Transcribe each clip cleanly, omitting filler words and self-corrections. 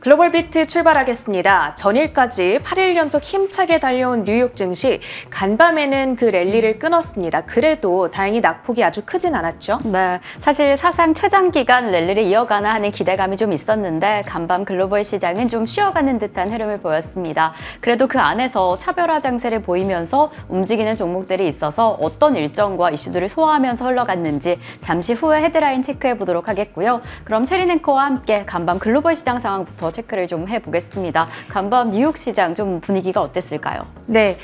글로벌 비트 출발하겠습니다. 전일까지 8일 연속 힘차게 달려온 뉴욕 증시, 간밤에는 그 랠리를 끊었습니다. 그래도 다행히 낙폭이 아주 크진 않았죠. 네, 사실 사상 최장기간 랠리를 이어가나 하는 기대감이 좀 있었는데 간밤 글로벌 시장은 좀 쉬어가는 듯한 흐름을 보였습니다. 그래도 그 안에서 차별화 장세를 보이면서 움직이는 종목들이 있어서 어떤 일정과 이슈들을 소화하면서 흘러갔는지 잠시 후에 헤드라인 체크해 보도록 하겠고요. 그럼 체린 앵커와 함께 간밤 글로벌 시장 상황부터 체크를 좀 해보겠습니다. 간밤 뉴욕 시장 좀 분위기가 어땠을까요? 네,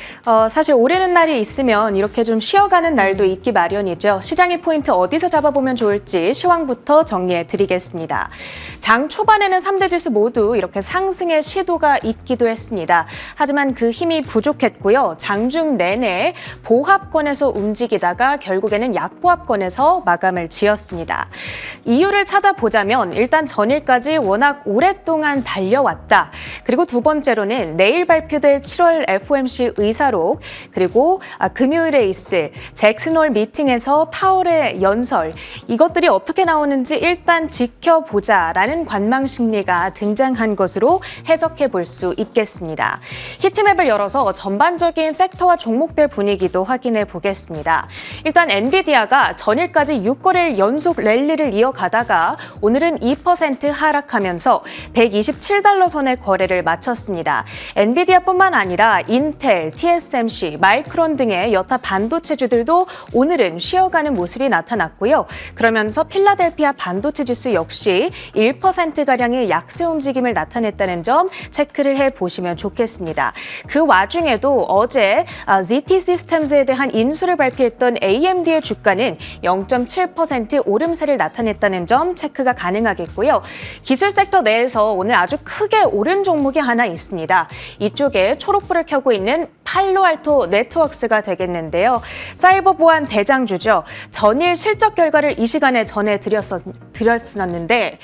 사실 오르는 날이 있으면 이렇게 좀 쉬어가는 날도 있기 마련이죠. 시장의 포인트 어디서 잡아보면 좋을지 시황부터 정리해 드리겠습니다. 장 초반에는 3대 지수 모두 이렇게 상승의 시도가 있기도 했습니다. 하지만 그 힘이 부족했고요. 장중 내내 보합권에서 움직이다가 결국에는 약보합권에서 마감을 지었습니다. 이유를 찾아보자면 일단 전일까지 워낙 오랫동안 달려왔다. 그리고 두 번째로는 내일 발표될 7월 FOMC 의사록, 그리고 금요일에 있을 잭슨홀 미팅에서 파월의 연설, 이것들이 어떻게 나오는지 일단 지켜보자라는 관망 심리가 등장한 것으로 해석해 볼 수 있겠습니다. 히트맵을 열어서 전반적인 섹터와 종목별 분위기도 확인해 보겠습니다. 일단 엔비디아가 전일까지 6거래일 연속 랠리를 이어가다가 오늘은 2% 하락하면서 127달러 선의 거래를 마쳤습니다. 엔비디아뿐만 아니라 인텔, TSMC, 마이크론 등의 여타 반도체주들도 오늘은 쉬어가는 모습이 나타났고요. 그러면서 필라델피아 반도체 지수 역시 1%가량의 약세 움직임을 나타냈다는 점 체크를 해보시면 좋겠습니다. 그 와중에도 어제 ZT 시스템즈에 대한 인수를 발표했던 AMD의 주가는 0.7% 오름세를 나타냈다는 점 체크가 가능하겠고요. 기술 섹터 내에서 오늘 아주 크게 오른 종목이 하나 있습니다. 이쪽에 초록불을 켜고 있는 팔로알토 네트워크스가 되겠는데요. 사이버 보안 대장주죠. 전일 실적 결과를 이 시간에 전해드렸었는데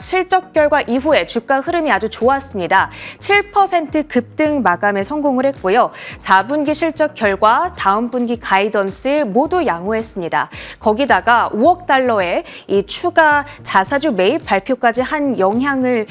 실적 결과 이후에 주가 흐름이 아주 좋았습니다. 7% 급등 마감에 성공을 했고요. 4분기 실적 결과, 다음 분기 가이던스 모두 양호했습니다. 거기다가 5억 달러의 이 추가 자사주 매입 발표까지 한 영향을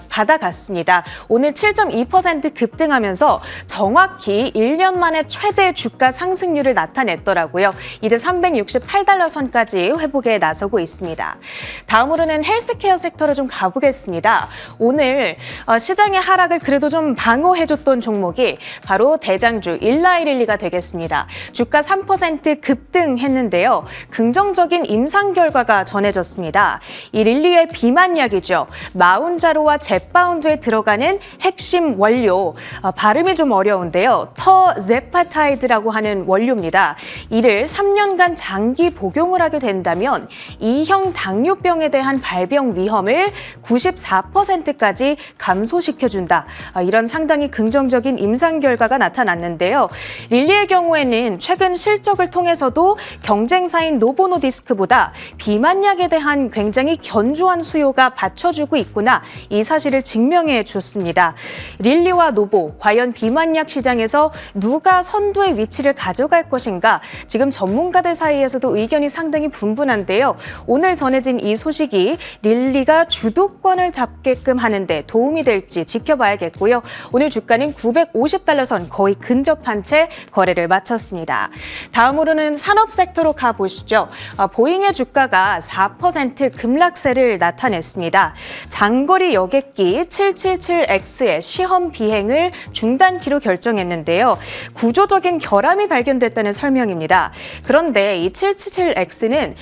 받아갔습니다. 오늘 7.2% 급등하면서 정확히 1년 만에 최대 주가 상승률을 나타냈더라고요. 이제 368달러 선까지 회복에 나서고 있습니다. 다음으로는 헬스케어 섹터로 좀 가보겠습니다. 오늘 시장의 하락을 그래도 좀 방어해줬던 종목이 바로 대장주 일라이릴리가 되겠습니다. 주가 3% 급등했는데요. 긍정적인 임상 결과가 전해졌습니다. 이 릴리의 비만약이죠. 마운자로와 젯바운드에 들어가는 핵심 원료, 발음이 좀 어려운데요. 터제파타이드라고 하는 원료입니다. 이를 3년간 장기 복용을 하게 된다면 2형 당뇨병에 대한 발병 위험을 94%까지 감소시켜준다. 이런 상당히 긍정적인 임상 결과가 나타났는데요. 릴리의 경우에는 최근 실적을 통해서도 경쟁사인 노보노디스크보다 비만약에 대한 굉장히 견조한 수요가 받쳐주고 있구나, 이 사실을 증명해 줬습니다. 릴리와 노보, 과연 비만약 시장에서 누가 선두의 위치를 가져갈 것인가, 지금 전문가들 사이에서도 의견이 상당히 분분한데요. 오늘 전해진 이 소식이 릴리가 주도권을 잡게끔 하는데 도움이 될지 지켜봐야겠고요. 오늘 주가는 950달러 선 거의 근접한 채 거래를 마쳤습니다. 다음으로는 산업 섹터로 가보시죠. 보잉의 주가가 4% 급락세를 나타냈습니다. 장거리 여객기 777X의 시험 비행을 중단키로 결정했는데요. 구조적인 결함이 발견됐다는 설명입니다. 그런데 이 777X는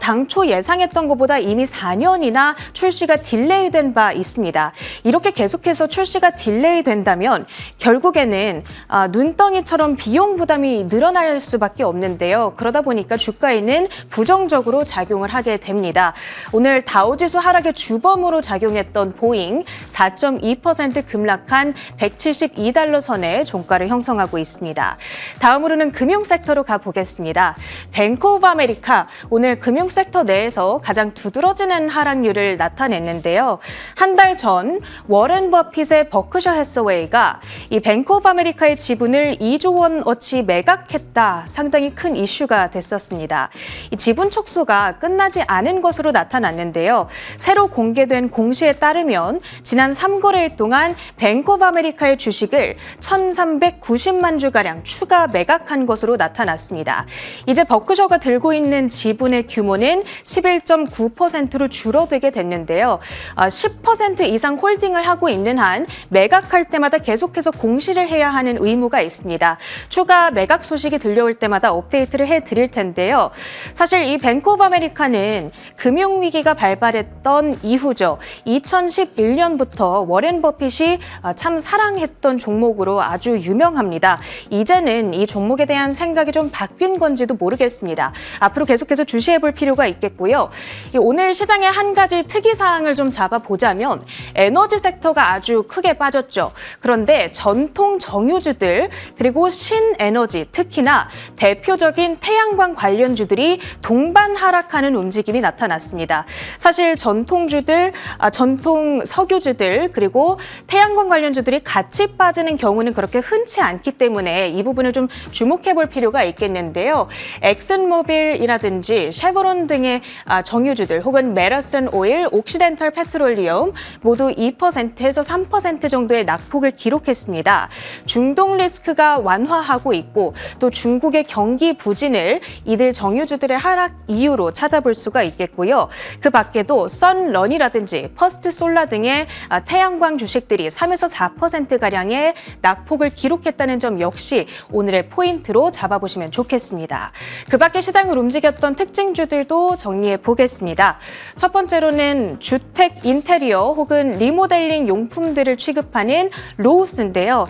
당초 예상했던 것보다 이미 4년이나 출시가 딜레이된 바 있습니다. 이렇게 계속해서 출시가 딜레이 된다면 결국에는 눈덩이처럼 비용 부담이 늘어날 수밖에 없는데요. 그러다 보니까 주가에는 부정적으로 작용을 하게 됩니다. 오늘 다우지수 하락의 주범으로 작용했던 보잉 4.2% 급락한 172달러 선에 종가를 형성하고 있습니다. 다음으로는 금융 섹터로 가보겠습니다. 뱅크 오브 아메리카 오늘 금융 섹터 내에서 가장 두드러지는 하락률을 나타냈는데요. 한 달 전 워렌 버핏의 버크셔 해서웨이가 이 뱅크 오브 아메리카의 지분을 2조 원어치 매각했다. 상당히 큰 이슈가 됐었습니다. 이 지분 축소가 끝나지 않은 것으로 나타났는데요. 새로 공개된 공시에 따르면 지난 3거래일 동안 뱅크 오브 아메리카의 주식을 1,390만 주가량 추가 매각한 것으로 나타났습니다. 이제 버크셔가 들고 있는 지분의 규모는 11.9%로 줄어들게 됐는데요. 10% 이상 홀딩을 하고 있는 한 매각할 때마다 계속해서 공시를 해야 하는 의무가 있습니다. 추가 매각 소식이 들려올 때마다 업데이트를 해드릴 텐데요. 사실 이 뱅크 오브 아메리카는 금융위기가 발발했던 이후죠. 2011년부터 워렌 버핏이 참 사랑했던 종목으로 아주 유명합니다. 이제는 이 종목에 대한 생각이 좀 바뀐 건지도 모르겠습니다. 앞으로 계속해서 주시해볼 필요가 있겠고요. 오늘 시장의 한 가지 특이사항을 좀 잡아보자면 에너지 섹터가 아주 크게 빠졌죠. 그런데 전통 정유주들 그리고 신에너지 특히나 대표적인 태양광 관련주들이 동반 하락하는 움직임이 나타났습니다. 사실 전통주들, 전통 석유주들 그리고 태양광 관련주들이 같이 빠지는 경우는 그렇게 흔치 않기 때문에 이 부분을 좀 주목해 볼 필요가 있겠는데요. 엑슨모빌이라든지 쉐보론 등의 정유주들 혹은 메라슨 오일, 옥시덴탈 페트롤리움 모두 2%에서 3% 정도의 낙폭을 기록했습니다. 중동 리스크가 완화하고 있고 또 중국의 경기 부진을 이들 정유주들의 하락 이유로 찾아볼 수가 있겠고요. 그 밖에도 선런이라든지 퍼스트솔라 등의 태양광 주식들이 3에서 4%가량의 낙폭을 기록했다는 점 역시 오늘의 포인트로 잡아보시면 좋겠습니다. 그 밖에 시장을 움직였던 특징주들도 정리해 보겠습니다. 첫 번째로는 주택 인테리어 혹은 리모델링 용품들을 취급하는 로우스인데요.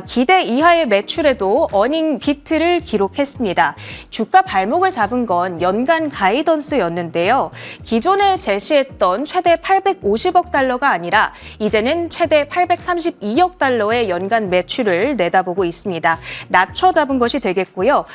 기대 이하의 매출에도 어닝 비트를 기록했습니다. 주가 발목을 잡은 건 연간 가이던스였는데요. 기존에 제시했던 최대 850억 달러가 아니라 이제는 최대 832억 달러의 연간 매출을 내다보고 있습니다. 낮춰 잡은 것이 되겠고요.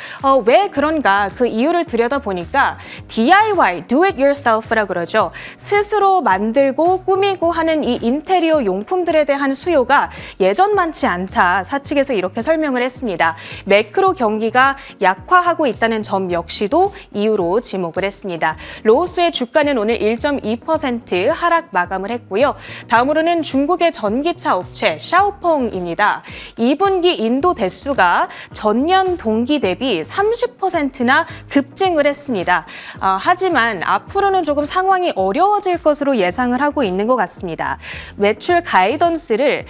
왜 그런가 그 이유를 들여다보니까 DIY, do it yourself라고 그러죠. 스스로 만들고 꾸미고 하는 이 인테리어 용품들에 대한 수요가 예전만치 않다. 사측에서 이렇게 설명을 했습니다. 매크로 경기가 약화하고 있다는 점 역시도 이유로 지목을 했습니다. 로우스의 주가는 오늘 1.2% 하락 마감을 했고요. 다음으로는 중국의 전기차 업체 샤오펑입니다. 2분기 인도 대수가 전년 동기 대비 30%나 급증을 했습니다. 하지만 앞으로는 조금 상황이 어려워질 것으로 예상을 하고 있는 것 같습니다. 매출 가이던스를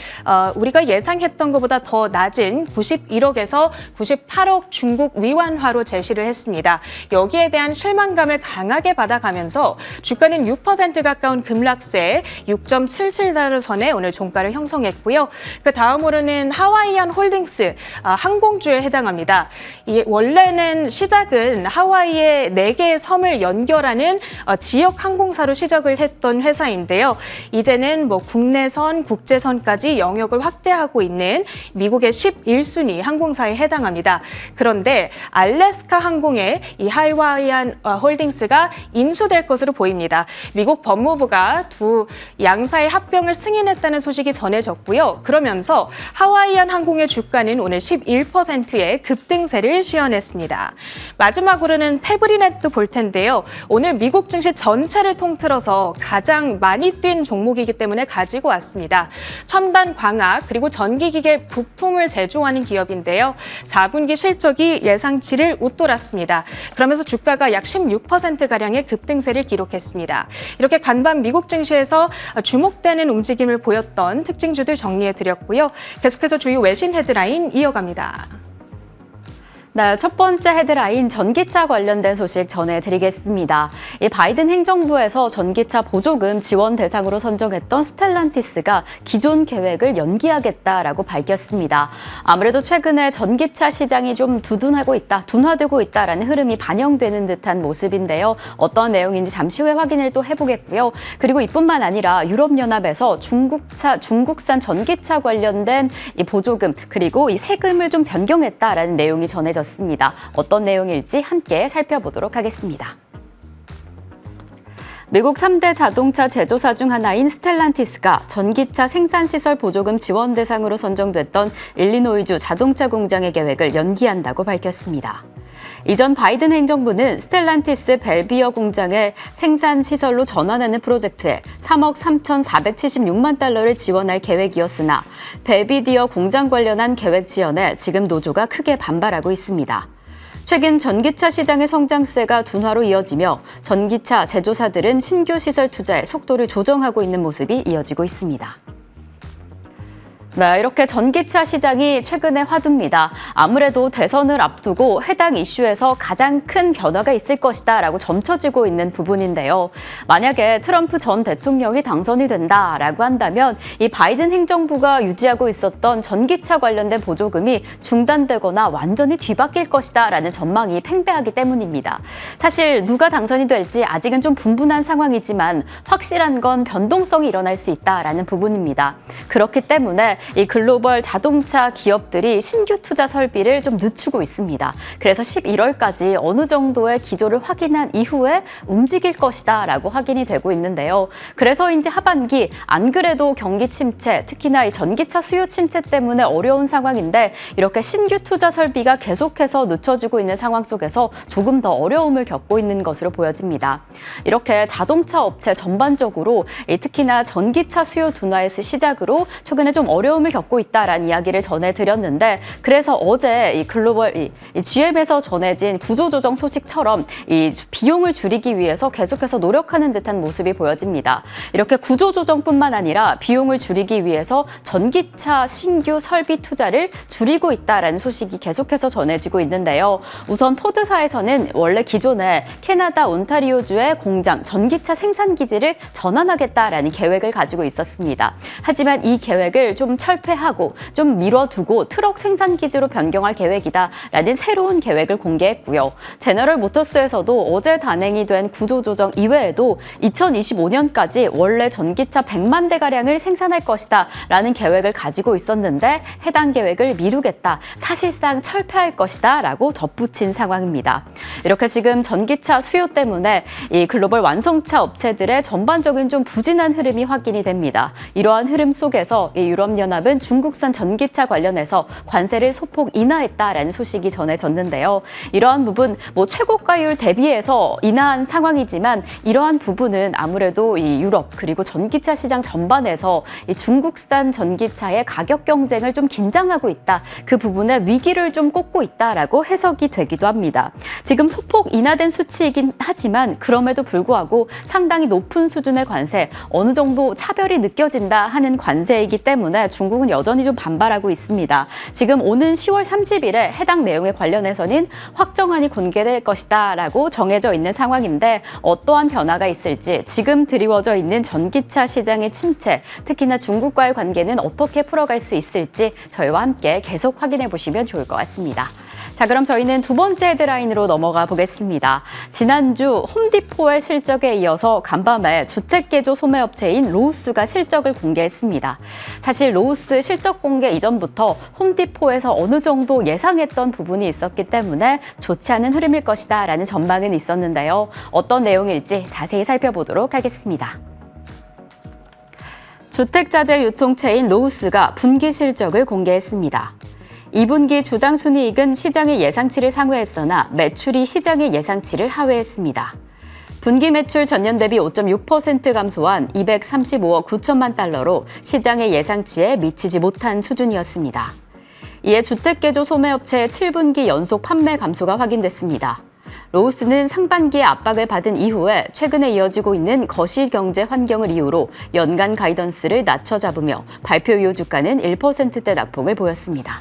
우리가 예상했던 것보다 더 낮은 91억에서 98억 중국 위안화로 제시를 했습니다. 여기에 대한 실망감을 강하게 받아가면서 주가는 6% 가까운 급락세 6.77달러 선에 오늘 종가를 형성했고요. 그 다음으로는 하와이안 홀딩스 항공주에 해당합니다. 원래는 시작은 하와이의 4개의 섬을 연결하는 지역 항공사로 시작을 했던 회사인데요. 이제는 국내선, 국제선까지 영역을 확대하고 있는 미국의 11순위 항공사에 해당합니다. 그런데 알래스카 항공의 이 하와이안 홀딩스가 인수될 것으로 보입니다. 미국 법무부가 두 양사의 합병을 승인했다는 소식이 전해졌고요. 그러면서 하와이안 항공의 주가는 오늘 11%의 급등세를 시현했습니다. 마지막으로는 페브리넷도 볼 텐데요. 오늘 미국 증시 전체를 통틀어서 가장 많이 뛴 종목이기 때문에 가지고 왔습니다. 첨단 광학 그리고 전기기계 부품을 제조하는 기업인데요. 4분기 실적이 예상치를 웃돌았습니다. 그러면서 주가가 약 16%가량의 급등세를 기록했습니다. 이렇게 간밤 미국 증시에서 주목되는 움직임을 보였던 특징주들 정리해드렸고요. 계속해서 주요 외신 헤드라인 이어갑니다. 네, 첫 번째 헤드라인 전기차 관련된 소식 전해드리겠습니다. 이 바이든 행정부에서 전기차 보조금 지원 대상으로 선정했던 스텔란티스가 기존 계획을 연기하겠다라고 밝혔습니다. 아무래도 최근에 전기차 시장이 좀 둔화되고 있다라는 흐름이 반영되는 듯한 모습인데요. 어떤 내용인지 잠시 후에 확인을 또 해보겠고요. 그리고 이뿐만 아니라 유럽연합에서 중국산 전기차 관련된 이 보조금 그리고 이 세금을 좀 변경했다라는 내용이 전해졌습니다. 어떤 내용일지 함께 살펴보도록 하겠습니다. 미국 3대 자동차 제조사 중 하나인 스텔란티스가 전기차 생산시설 보조금 지원 대상으로 선정됐던 일리노이주 자동차 공장의 계획을 연기한다고 밝혔습니다. 이전 바이든 행정부는 스텔란티스 벨비어 공장의 생산시설로 전환하는 프로젝트에 3억 3,476만 달러를 지원할 계획이었으나 벨비디어 공장 관련한 계획 지연에 지금 노조가 크게 반발하고 있습니다. 최근 전기차 시장의 성장세가 둔화로 이어지며 전기차 제조사들은 신규 시설 투자에 속도를 조정하고 있는 모습이 이어지고 있습니다. 네, 이렇게 전기차 시장이 최근에 화두입니다. 아무래도 대선을 앞두고 해당 이슈에서 가장 큰 변화가 있을 것이다라고 점쳐지고 있는 부분인데요. 만약에 트럼프 전 대통령이 당선이 된다라고 한다면 이 바이든 행정부가 유지하고 있었던 전기차 관련된 보조금이 중단되거나 완전히 뒤바뀔 것이다라는 전망이 팽배하기 때문입니다. 사실 누가 당선이 될지 아직은 좀 분분한 상황이지만 확실한 건 변동성이 일어날 수 있다라는 부분입니다. 그렇기 때문에 이 글로벌 자동차 기업들이 신규 투자 설비를 좀 늦추고 있습니다. 그래서 11월까지 어느 정도의 기조를 확인한 이후에 움직일 것이다라고 확인이 되고 있는데요. 그래서인지 하반기 안 그래도 경기 침체, 특히나 이 전기차 수요 침체 때문에 어려운 상황인데 이렇게 신규 투자 설비가 계속해서 늦춰지고 있는 상황 속에서 조금 더 어려움을 겪고 있는 것으로 보여집니다. 이렇게 자동차 업체 전반적으로 특히나 전기차 수요 둔화의 시작으로 최근에 좀 어려움을 겪고 있다라는 이야기를 전해드렸는데 그래서 어제 이 글로벌 GM에서 전해진 구조조정 소식처럼 이 비용을 줄이기 위해서 계속해서 노력하는 듯한 모습이 보여집니다. 이렇게 구조조정뿐만 아니라 비용을 줄이기 위해서 전기차 신규 설비 투자를 줄이고 있다라는 소식이 계속해서 전해지고 있는데요. 우선 포드사에서는 원래 기존에 캐나다 온타리오주의 공장 전기차 생산 기지를 전환하겠다라는 계획을 가지고 있었습니다. 하지만 이 계획을 좀 철폐하고 좀 미뤄두고 트럭 생산 기지로 변경할 계획이다라는 새로운 계획을 공개했고요. 제너럴 모터스에서도 어제 단행이 된 구조조정 이외에도 2025년까지 원래 전기차 100만 대가량을 생산할 것이다라는 계획을 가지고 있었는데 해당 계획을 미루겠다, 사실상 철폐할 것이다라고 덧붙인 상황입니다. 이렇게 지금 전기차 수요 때문에 이 글로벌 완성차 업체들의 전반적인 좀 부진한 흐름이 확인이 됩니다. 이러한 흐름 속에서 이 유럽연합은 중국산 전기차 관련해서 관세를 소폭 인하했다라는 소식이 전해졌는데요. 이러한 부분 최고가율 대비해서 인하한 상황이지만 이러한 부분은 아무래도 이 유럽 그리고 전기차 시장 전반에서 이 중국산 전기차의 가격 경쟁을 좀 긴장하고 있다. 그 부분에 위기를 좀 꽂고 있다라고 해석이 되기도 합니다. 지금 소폭 인하된 수치이긴 하지만 그럼에도 불구하고 상당히 높은 수준의 관세, 어느 정도 차별이 느껴진다 하는 관세이기 때문에 중국은 여전히 좀 반발하고 있습니다. 지금 오는 10월 30일에 해당 내용에 관련해서는 확정안이 공개될 것이다라고 정해져 있는 상황인데 어떠한 변화가 있을지 지금 드리워져 있는 전기차 시장의 침체, 특히나 중국과의 관계는 어떻게 풀어갈 수 있을지 저희와 함께 계속 확인해 보시면 좋을 것 같습니다. 자, 그럼 저희는 두 번째 헤드라인으로 넘어가 보겠습니다. 지난주 홈디포의 실적에 이어서 간밤에 주택개조 소매업체인 로우스가 실적을 공개했습니다. 사실 로우스 실적 공개 이전부터 홈디포에서 어느 정도 예상했던 부분이 있었기 때문에 좋지 않은 흐름일 것이다라는 전망은 있었는데요. 어떤 내용일지 자세히 살펴보도록 하겠습니다. 주택자재 유통체인 로우스가 분기 실적을 공개했습니다. 2분기 주당 순이익은 시장의 예상치를 상회했으나 매출이 시장의 예상치를 하회했습니다. 분기 매출 전년 대비 5.6% 감소한 235억 9천만 달러로 시장의 예상치에 미치지 못한 수준이었습니다. 이에 주택개조 소매업체의 7분기 연속 판매 감소가 확인됐습니다. 로우스는 상반기에 압박을 받은 이후에 최근에 이어지고 있는 거시경제 환경을 이유로 연간 가이던스를 낮춰 잡으며 발표 이후 주가는 1%대 낙폭을 보였습니다.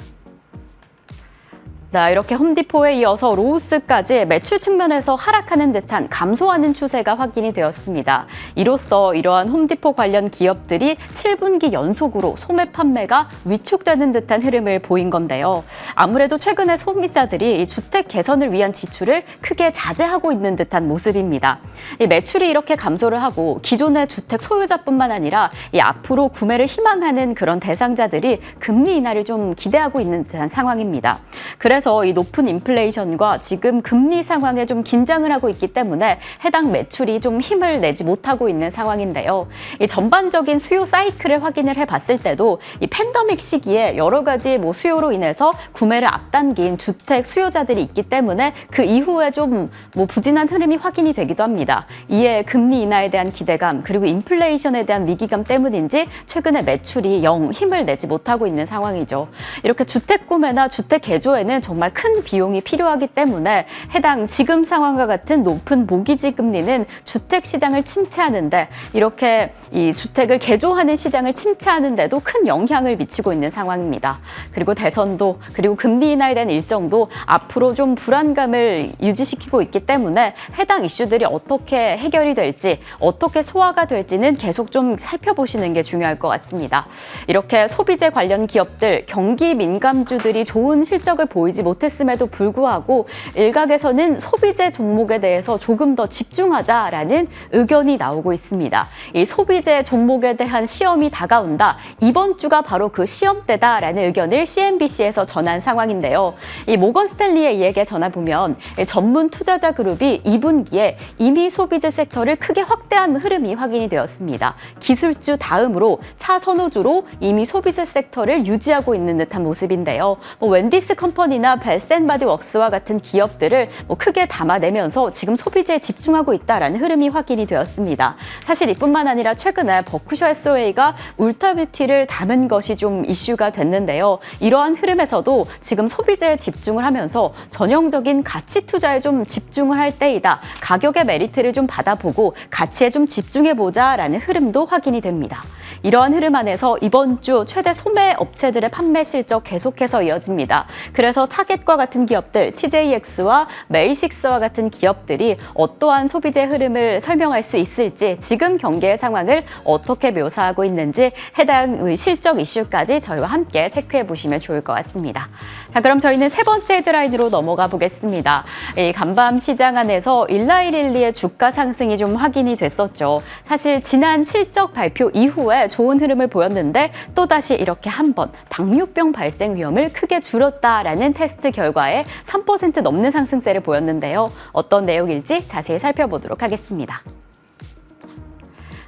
이렇게 홈디포에 이어서 로우스까지 매출 측면에서 하락하는 듯한 감소하는 추세가 확인이 되었습니다. 이로써 이러한 홈디포 관련 기업들이 7분기 연속으로 소매 판매가 위축되는 듯한 흐름을 보인 건데요. 아무래도 최근에 소비자들이 이 주택 개선을 위한 지출을 크게 자제하고 있는 듯한 모습입니다. 이 매출이 이렇게 감소를 하고 기존의 주택 소유자뿐만 아니라 이 앞으로 구매를 희망하는 그런 대상자들이 금리 인하를 좀 기대하고 있는 듯한 상황입니다. 그래서 이 높은 인플레이션과 지금 금리 상황에 좀 긴장을 하고 있기 때문에 해당 매출이 좀 힘을 내지 못하고 있는 상황인데요. 이 전반적인 수요 사이클을 확인을 해봤을 때도 이 팬데믹 시기에 여러 가지 수요로 인해서 구매를 앞당긴 주택 수요자들이 있기 때문에 그 이후에 좀 부진한 흐름이 확인이 되기도 합니다. 이에 금리 인하에 대한 기대감 그리고 인플레이션에 대한 위기감 때문인지 최근에 매출이 영 힘을 내지 못하고 있는 상황이죠. 이렇게 주택 구매나 주택 개조에는 정말 큰 비용이 필요하기 때문에 해당 지금 상황과 같은 높은 모기지 금리는 주택 시장을 침체하는데 이렇게 이 주택을 개조하는 시장을 침체하는데도 큰 영향을 미치고 있는 상황입니다. 그리고 대선도 그리고 금리 인하에 대한 일정도 앞으로 좀 불안감을 유지시키고 있기 때문에 해당 이슈들이 어떻게 해결이 될지 어떻게 소화가 될지는 계속 좀 살펴보시는 게 중요할 것 같습니다. 이렇게 소비재 관련 기업들 경기 민감주들이 좋은 실적을 보이지 못했음에도 불구하고 일각에서는 소비재 종목에 대해서 조금 더 집중하자라는 의견이 나오고 있습니다. 이 소비재 종목에 대한 시험이 다가온다. 이번 주가 바로 그 시험대다라는 의견을 CNBC에서 전한 상황인데요. 이 모건 스탠리의 이에게 전해보면 전문 투자자 그룹이 2분기에 이미 소비재 섹터를 크게 확대한 흐름이 확인이 되었습니다. 기술주 다음으로 차선호주로 이미 소비재 섹터를 유지하고 있는 듯한 모습인데요. 웬디스 컴퍼니나 벨스앤바디웍스와 같은 기업들을 크게 담아내면서 지금 소비재에 집중하고 있다라는 흐름이 확인이 되었습니다. 사실 이뿐만 아니라 최근에 버크셔 해서웨이가 울타뷰티를 담은 것이 좀 이슈가 됐는데요. 이러한 흐름에서도 지금 소비재에 집중을 하면서 전형적인 가치 투자에 좀 집중을 할 때이다. 가격의 메리트를 좀 받아보고 가치에 좀 집중해보자라는 흐름도 확인이 됩니다. 이러한 흐름 안에서 이번 주 최대 소매 업체들의 판매 실적 계속해서 이어집니다. 그래서 타겟과 같은 기업들, TJX와 메이식스와 같은 기업들이 어떠한 소비재 흐름을 설명할 수 있을지 지금 경기의 상황을 어떻게 묘사하고 있는지 해당 실적 이슈까지 저희와 함께 체크해 보시면 좋을 것 같습니다. 자, 그럼 저희는 세 번째 헤드라인으로 넘어가 보겠습니다. 이 간밤 시장 안에서 일라이릴리의 주가 상승이 좀 확인이 됐었죠. 사실 지난 실적 발표 이후에 좋은 흐름을 보였는데 또다시 이렇게 한번 당뇨병 발생 위험을 크게 줄였다라는 테스트 결과에 3% 넘는 상승세를 보였는데요. 어떤 내용일지 자세히 살펴보도록 하겠습니다.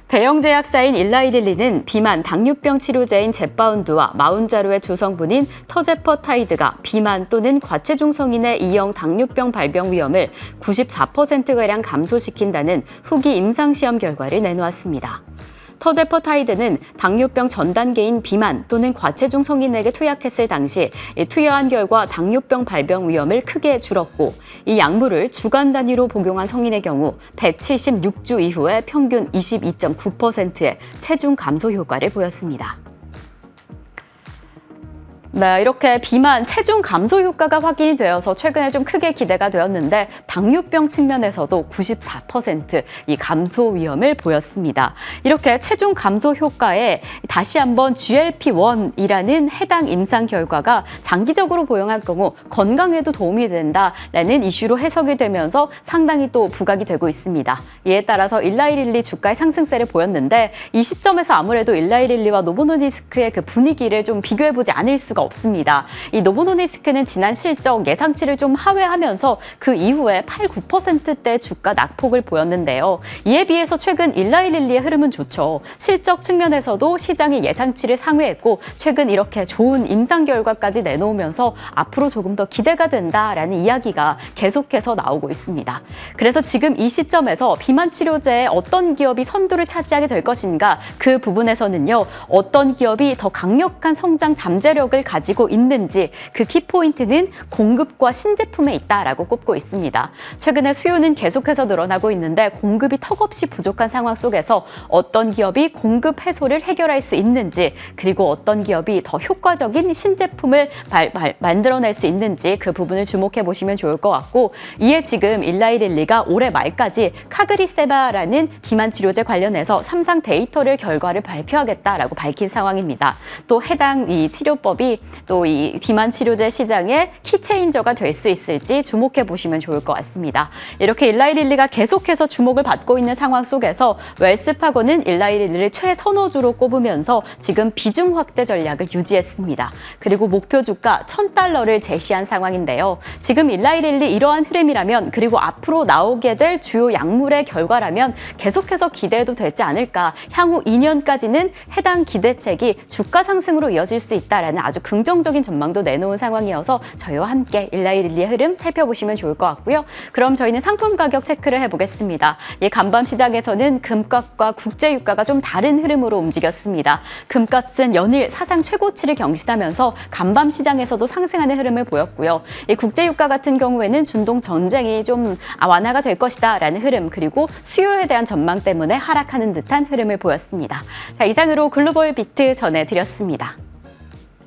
대형 제약사인 일라이릴리는 비만 당뇨병 치료제인 젯바운드와 마운자로의 주성분인 터제퍼타이드가 비만 또는 과체중 성인의 E형 당뇨병 발병 위험을 94%가량 감소시킨다는 후기 임상시험 결과를 내놓았습니다. 터제퍼타이드는 당뇨병 전 단계인 비만 또는 과체중 성인에게 투약했을 당시 투여한 결과 당뇨병 발병 위험을 크게 줄었고 이 약물을 주간 단위로 복용한 성인의 경우 176주 이후에 평균 22.9%의 체중 감소 효과를 보였습니다. 네, 이렇게 비만, 체중 감소 효과가 확인이 되어서 최근에 좀 크게 기대가 되었는데 당뇨병 측면에서도 94% 이 감소 위험을 보였습니다. 이렇게 체중 감소 효과에 다시 한번 GLP-1이라는 해당 임상 결과가 장기적으로 복용할 경우 건강에도 도움이 된다라는 이슈로 해석이 되면서 상당히 또 부각이 되고 있습니다. 이에 따라서 일라이릴리 주가의 상승세를 보였는데 이 시점에서 아무래도 일라이릴리와 노보노디스크의 그 분위기를 좀 비교해보지 않을 수가 없습니다. 이 노보노디스크는 지난 실적 예상치를 좀 하회하면서 그 이후에 8-9%대 주가 낙폭을 보였는데요. 이에 비해서 최근 일라이릴리의 흐름은 좋죠. 실적 측면에서도 시장이 예상치를 상회했고 최근 이렇게 좋은 임상 결과까지 내놓으면서 앞으로 조금 더 기대가 된다라는 이야기가 계속해서 나오고 있습니다. 그래서 지금 이 시점에서 비만 치료제에 어떤 기업이 선두를 차지하게 될 것인가 그 부분에서는요. 어떤 기업이 더 강력한 성장 잠재력을 가지고 있는지 그 키포인트는 공급과 신제품에 있다라고 꼽고 있습니다. 최근에 수요는 계속해서 늘어나고 있는데 공급이 턱없이 부족한 상황 속에서 어떤 기업이 공급 해소를 해결할 수 있는지 그리고 어떤 기업이 더 효과적인 신제품을 만들어낼 수 있는지 그 부분을 주목해 보시면 좋을 것 같고 이에 지금 일라이릴리가 올해 말까지 카그리세바라는 비만 치료제 관련해서 3상 데이터를 결과를 발표하겠다라고 밝힌 상황입니다. 또 해당 이 치료법이 또 이 비만 치료제 시장의 키체인저가 될 수 있을지 주목해 보시면 좋을 것 같습니다. 이렇게 일라이릴리가 계속해서 주목을 받고 있는 상황 속에서 웰스파고는 일라이릴리를 최선호주로 꼽으면서 지금 비중 확대 전략을 유지했습니다. 그리고 목표 주가 $1,000를 제시한 상황인데요. 지금 일라이릴리 이러한 흐름이라면 그리고 앞으로 나오게 될 주요 약물의 결과라면 계속해서 기대해도 되지 않을까. 향후 2년까지는 해당 기대책이 주가 상승으로 이어질 수 있다라는 아주 긍정적인 전망도 내놓은 상황이어서 저희와 함께 일라이릴리의 흐름 살펴보시면 좋을 것 같고요. 그럼 저희는 상품 가격 체크를 해보겠습니다. 이 간밤 시장에서는 금값과 국제유가가 좀 다른 흐름으로 움직였습니다. 금값은 연일 사상 최고치를 경신하면서 간밤 시장에서도 상승하는 흐름을 보였고요. 이 국제유가 같은 경우에는 중동 전쟁이 좀 완화가 될 것이다라는 흐름 그리고 수요에 대한 전망 때문에 하락하는 듯한 흐름을 보였습니다. 자, 이상으로 글로벌 비트 전해드렸습니다.